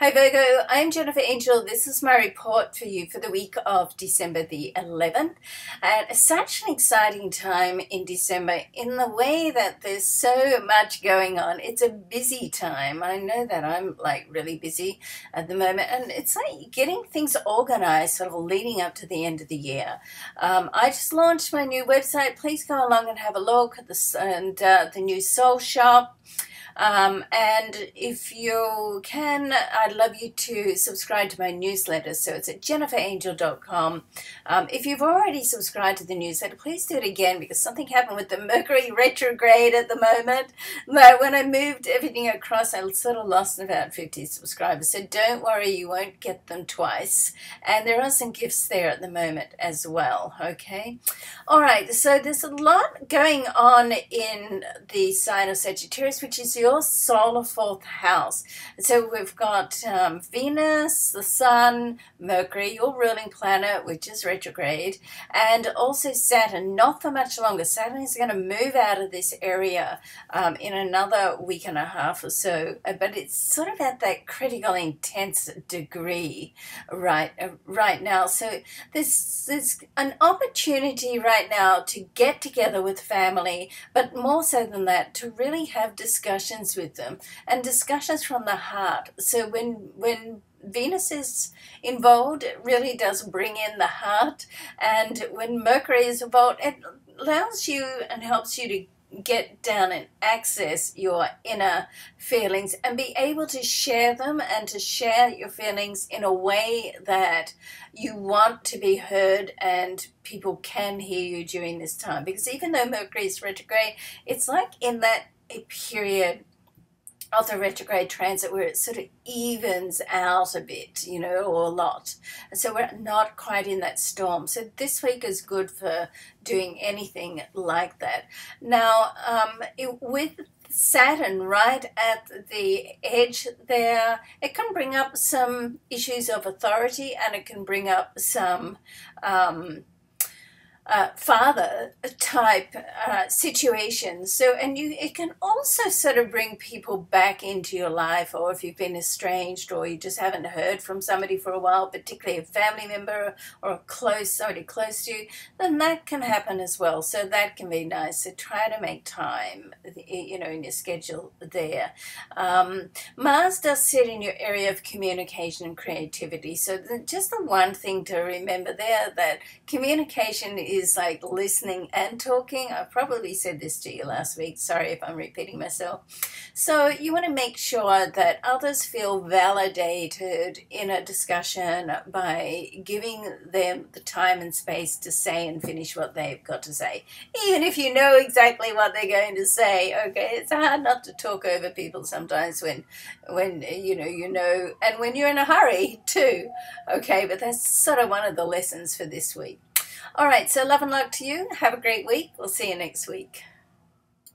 Hi Virgo, I'm Jennifer Angel. This is my report for you for the week of December the 11th. And it's such an exciting time in December in the way that there's so much going on. It's a busy time. I know that I'm like really busy at the moment, and it's like getting things organized sort of leading up to the end of the year. I just launched my new website. Please go along and have a look at this and the new soul shop. And if you can, I'd love you to subscribe to my newsletter. So it's at jenniferangel.com. If you've already subscribed to the newsletter, please do it again because something happened with the Mercury retrograde at the moment. But when I moved everything across, I sort of lost about 50 subscribers. So don't worry, you won't get them twice. And there are some gifts there at the moment as well, okay? All right, so there's a lot going on in the sign of Sagittarius, which is your solar fourth house. So we've got Venus, the Sun, Mercury, your ruling planet, which is retrograde, and also Saturn, not for much longer. Saturn is going to move out of this area in another week and a half or so, but it's sort of at that critical intense degree right now. So there's an opportunity right now to get together with family, but more so than that, to really have discussions with them and discussions from the heart. So when Venus is involved, it really does bring in the heart, and when Mercury is involved, it allows you and helps you to get down and access your inner feelings and be able to share them and to share your feelings in a way that you want to be heard and people can hear you during this time. Because even though Mercury is retrograde, it's like in that period of the retrograde transit where it sort of evens out a bit, you know, or a lot. And so we're not quite in that storm. So this week is good for doing anything like that. Now, with Saturn right at the edge there, it can bring up some issues of authority, and it can bring up some father type situations. So, and it can also sort of bring people back into your life, or if you've been estranged or you just haven't heard from somebody for a while, particularly a family member or somebody close to you, then that can happen as well. So that can be nice. So try to make time, you know, in your schedule there. Mars does sit in your area of communication and creativity. So just the one thing to remember there, that communication is like listening and talking. I probably said this to you last week. Sorry if I'm repeating myself. So you want to make sure that others feel validated in a discussion by giving them the time and space to say and finish what they've got to say. Even if you know exactly what they're going to say, okay? It's hard not to talk over people sometimes when you know, and when you're in a hurry too, okay? But that's sort of one of the lessons for this week. All right, so love and luck to you. Have a great week. We'll see you next week.